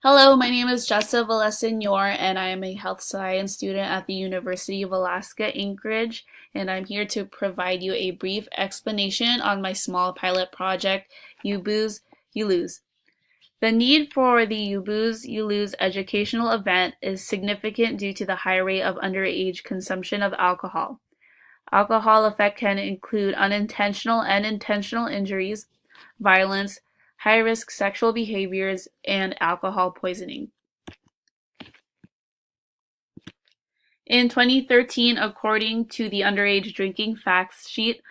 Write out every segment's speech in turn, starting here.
Hello, my name is Jessa Villasenor, and I am a health science student at the University of Alaska Anchorage, and I'm here to provide you a brief explanation on my small pilot project, You Booze, You Lose. The need for the You Booze, You Lose educational event is significant due to the high rate of underage consumption of alcohol. Alcohol effect can include unintentional and intentional injuries, violence, high-risk sexual behaviors, and alcohol poisoning. In 2013, according to the Underage Drinking Facts Sheet,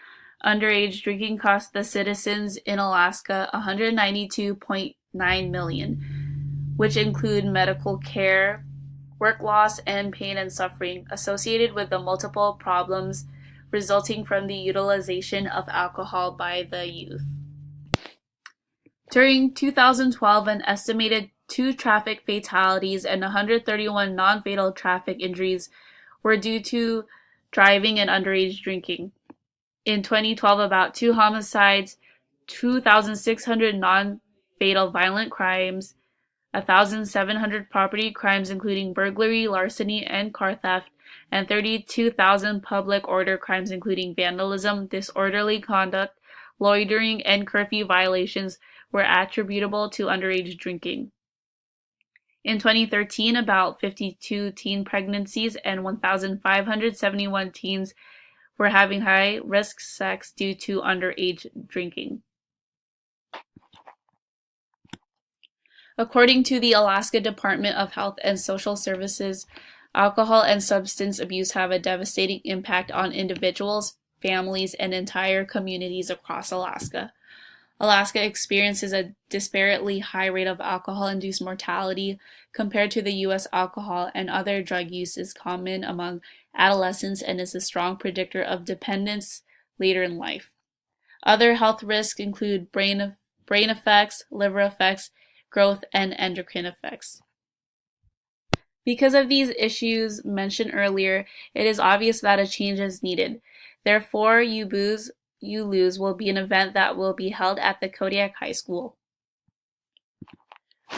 underage drinking cost the citizens in Alaska $192.9 million, which include medical care, work loss, and pain and suffering associated with the multiple problems resulting from the utilization of alcohol by the youth. During 2012, an estimated 2 traffic fatalities and 131 non-fatal traffic injuries were due to driving and underage drinking. In 2012, about 2 homicides, 2,600 non-fatal violent crimes, 1,700 property crimes including burglary, larceny, and car theft, and 32,000 public order crimes including vandalism, disorderly conduct, loitering, and curfew violations were attributable to underage drinking. In 2013, about 52 teen pregnancies and 1,571 teens were having high-risk sex due to underage drinking. According to the Alaska Department of Health and Social Services, alcohol and substance abuse have a devastating impact on individuals, families, and entire communities across Alaska. Alaska experiences a disparately high rate of alcohol-induced mortality compared to the U.S. Alcohol and other drug use is common among adolescents and is a strong predictor of dependence later in life. Other health risks include brain effects, liver effects, growth, and endocrine effects. Because of these issues mentioned earlier, it is obvious that a change is needed. Therefore, You Booze, You Lose will be an event that will be held at the Kodiak High School.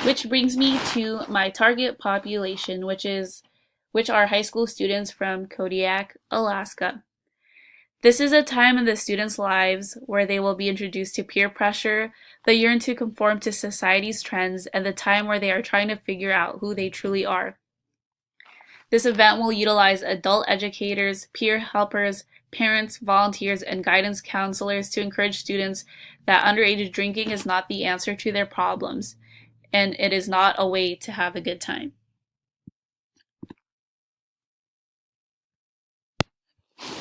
Which brings me to my target population, which are high school students from Kodiak, Alaska. This is a time in the students' lives where they will be introduced to peer pressure, the yearn to conform to society's trends, and the time where they are trying to figure out who they truly are. This event will utilize adult educators, peer helpers, parents, volunteers, and guidance counselors to encourage students that underage drinking is not the answer to their problems, and it is not a way to have a good time.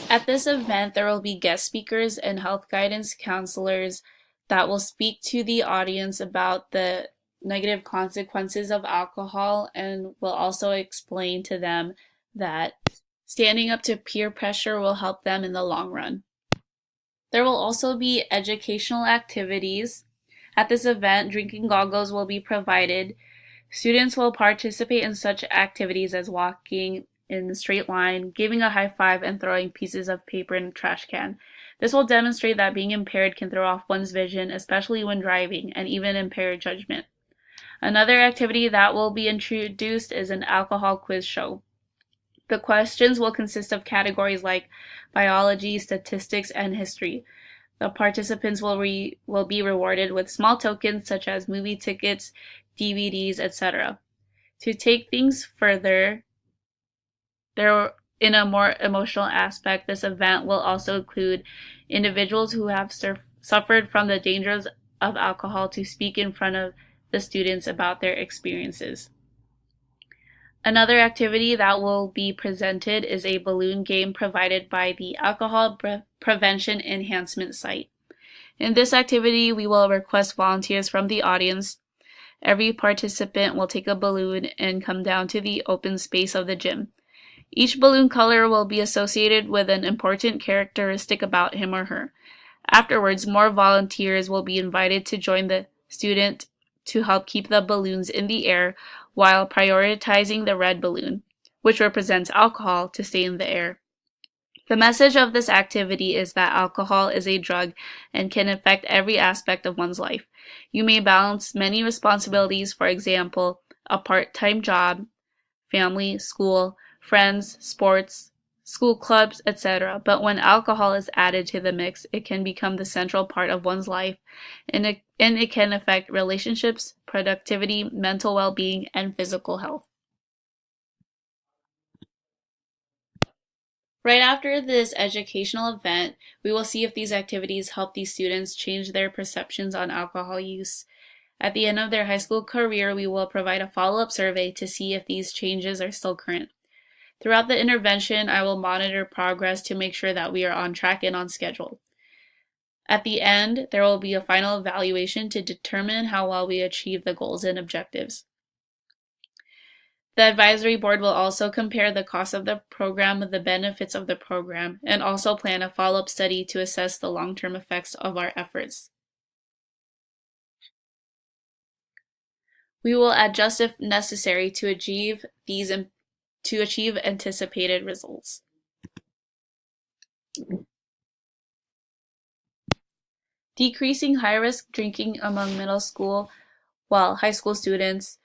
At this event, there will be guest speakers and health guidance counselors that will speak to the audience about the negative consequences of alcohol and will also explain to them that standing up to peer pressure will help them in the long run. There will also be educational activities. At this event, drinking goggles will be provided. Students will participate in such activities as walking in a straight line, giving a high five, and throwing pieces of paper in a trash can. This will demonstrate that being impaired can throw off one's vision, especially when driving, and even impair judgment. Another activity that will be introduced is an alcohol quiz show. The questions will consist of categories like biology, statistics, and history. The participants will be rewarded with small tokens such as movie tickets, DVDs, etc. To take things further, in a more emotional aspect, this event will also include individuals who have suffered from the dangers of alcohol to speak in front of the students about their experiences. Another activity that will be presented is a balloon game provided by the Alcohol Prevention Enhancement site. In this activity, we will request volunteers from the audience. Every participant will take a balloon and come down to the open space of the gym. Each balloon color will be associated with an important characteristic about him or her. Afterwards, more volunteers will be invited to join the student to help keep the balloons in the air while prioritizing the red balloon, which represents alcohol, to stay in the air. The message of this activity is that alcohol is a drug and can affect every aspect of one's life. You may balance many responsibilities, for example, a part-time job, family, school, friends, sports, school clubs, etc. But when alcohol is added to the mix, it can become the central part of one's life, and it can affect relationships, productivity, mental well-being, and physical health. Right after this educational event, we will see if these activities help these students change their perceptions on alcohol use. At the end of their high school career, we will provide a follow-up survey to see if these changes are still current. Throughout the intervention, I will monitor progress to make sure that we are on track and on schedule. At the end, there will be a final evaluation to determine how well we achieve the goals and objectives. The advisory board will also compare the cost of the program with the benefits of the program and also plan a follow-up study to assess the long-term effects of our efforts. We will adjust if necessary to achieve anticipated results. Decreasing high-risk drinking among middle school while high school students,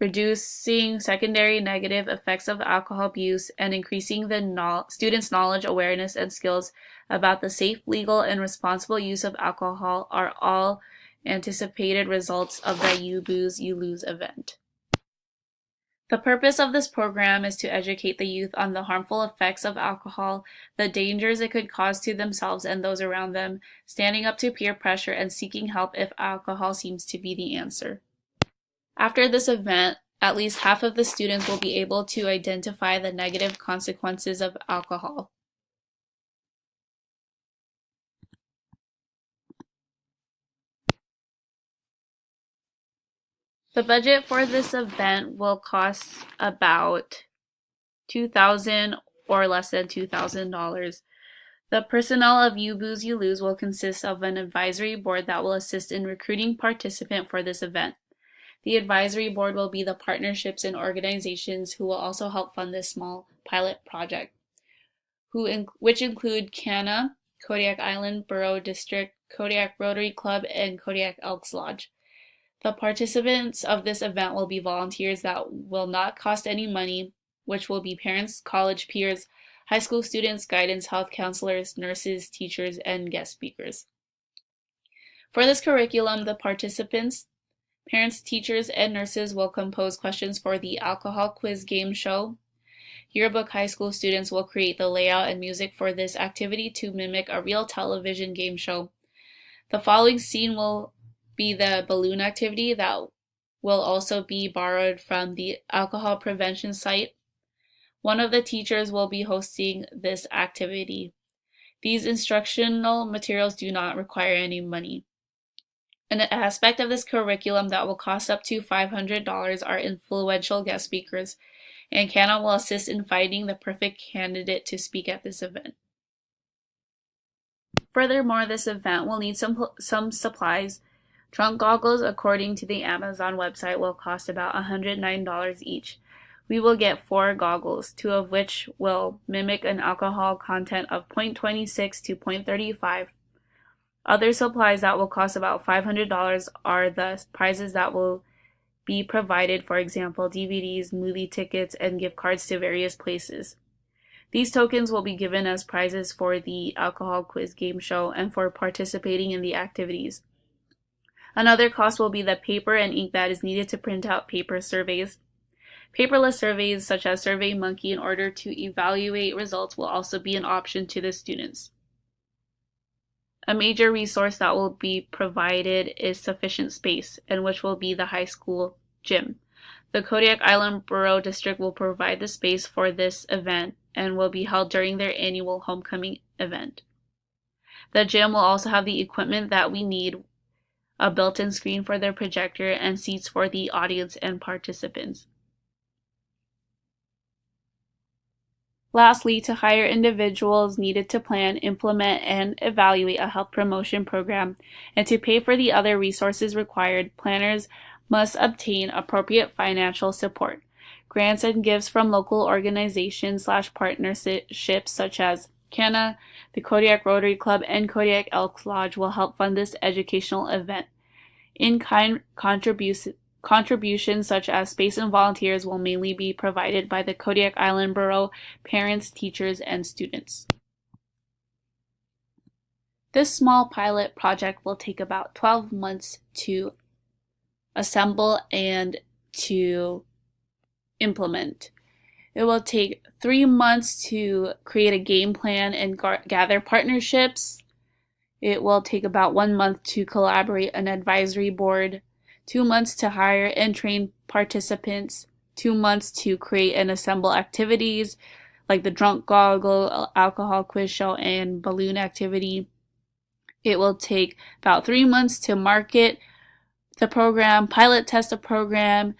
reducing secondary negative effects of alcohol abuse, and increasing the students' knowledge, awareness, and skills about the safe, legal, and responsible use of alcohol are all anticipated results of the You Booze, You Lose event. The purpose of this program is to educate the youth on the harmful effects of alcohol, the dangers it could cause to themselves and those around them, standing up to peer pressure, and seeking help if alcohol seems to be the answer. After this event, at least half of the students will be able to identify the negative consequences of alcohol. The budget for this event will cost about $2,000 or less than $2,000. The personnel of You Booze, You Lose will consist of an advisory board that will assist in recruiting participants for this event. The advisory board will be the partnerships and organizations who will also help fund this small pilot project, which include CANA, Kodiak Island Borough District, Kodiak Rotary Club, and Kodiak Elks Lodge. The participants of this event will be volunteers that will not cost any money, which will be parents, college peers, high school students, guidance, health counselors, nurses, teachers, and guest speakers. For this curriculum, the participants, parents, teachers, and nurses will compose questions for the alcohol quiz game show. Yearbook high school students will create the layout and music for this activity to mimic a real television game show. The following scene will be the balloon activity that will also be borrowed from the alcohol prevention site. One of the teachers will be hosting this activity. These instructional materials do not require any money. An aspect of this curriculum that will cost up to $500 are influential guest speakers, and CANA will assist in finding the perfect candidate to speak at this event. Furthermore, this event will need some supplies. Drunk goggles, according to the Amazon website, will cost about $109 each. We will get 4 goggles, 2 of which will mimic an alcohol content of 0.26 to 0.35. Other supplies that will cost about $500 are the prizes that will be provided, for example, DVDs, movie tickets, and gift cards to various places. These tokens will be given as prizes for the alcohol quiz game show and for participating in the activities. Another cost will be the paper and ink that is needed to print out paper surveys. Paperless surveys such as SurveyMonkey in order to evaluate results will also be an option to the students. A major resource that will be provided is sufficient space, and which will be the high school gym. The Kodiak Island Borough District will provide the space for this event and will be held during their annual homecoming event. The gym will also have the equipment that we need, a built-in screen for their projector, and seats for the audience and participants. Lastly, to hire individuals needed to plan, implement, and evaluate a health promotion program, and to pay for the other resources required, planners must obtain appropriate financial support. Grants and gifts from local organizations/partnerships such as CANA, the Kodiak Rotary Club, and Kodiak Elks Lodge will help fund this educational event. In-kind Contributions such as space and volunteers will mainly be provided by the Kodiak Island Borough, parents, teachers, and students. This small pilot project will take about 12 months to assemble and to implement. It will take 3 months to create a game plan and gather partnerships. It will take about 1 month to collaborate an advisory board, 2 months to hire and train participants, 2 months to create and assemble activities like the drunk goggle, alcohol quiz show, and balloon activity. It will take about 3 months to market the program, pilot test the program,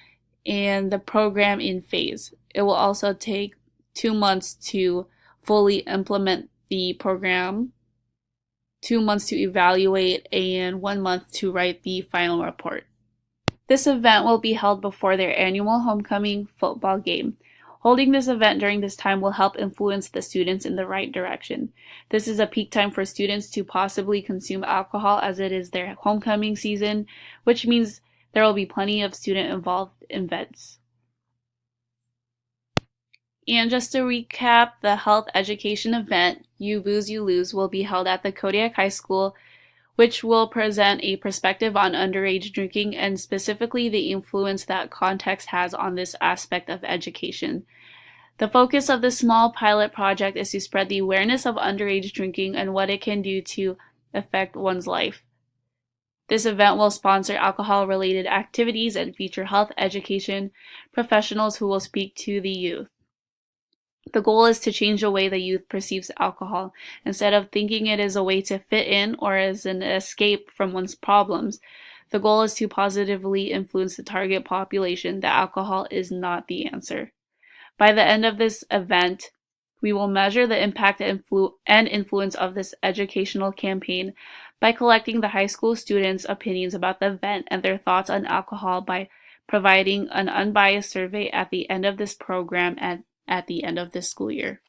and the program in phase. It will also take 2 months to fully implement the program, 2 months to evaluate, and 1 month to write the final report. This event will be held before their annual homecoming football game. Holding this event during this time will help influence the students in the right direction. This is a peak time for students to possibly consume alcohol as it is their homecoming season, which means there will be plenty of student-involved events. And just to recap, the health education event, You Booze, You Lose, will be held at the Kodiak High School, which will present a perspective on underage drinking and specifically the influence that context has on this aspect of education. The focus of this small pilot project is to spread the awareness of underage drinking and what it can do to affect one's life. This event will sponsor alcohol-related activities and feature health education professionals who will speak to the youth. The goal is to change the way the youth perceives alcohol. Instead of thinking it is a way to fit in or as an escape from one's problems, the goal is to positively influence the target population that alcohol is not the answer. By the end of this event, we will measure the impact and influence of this educational campaign by collecting the high school students' opinions about the event and their thoughts on alcohol by providing an unbiased survey at the end of this program and at the end of this school year.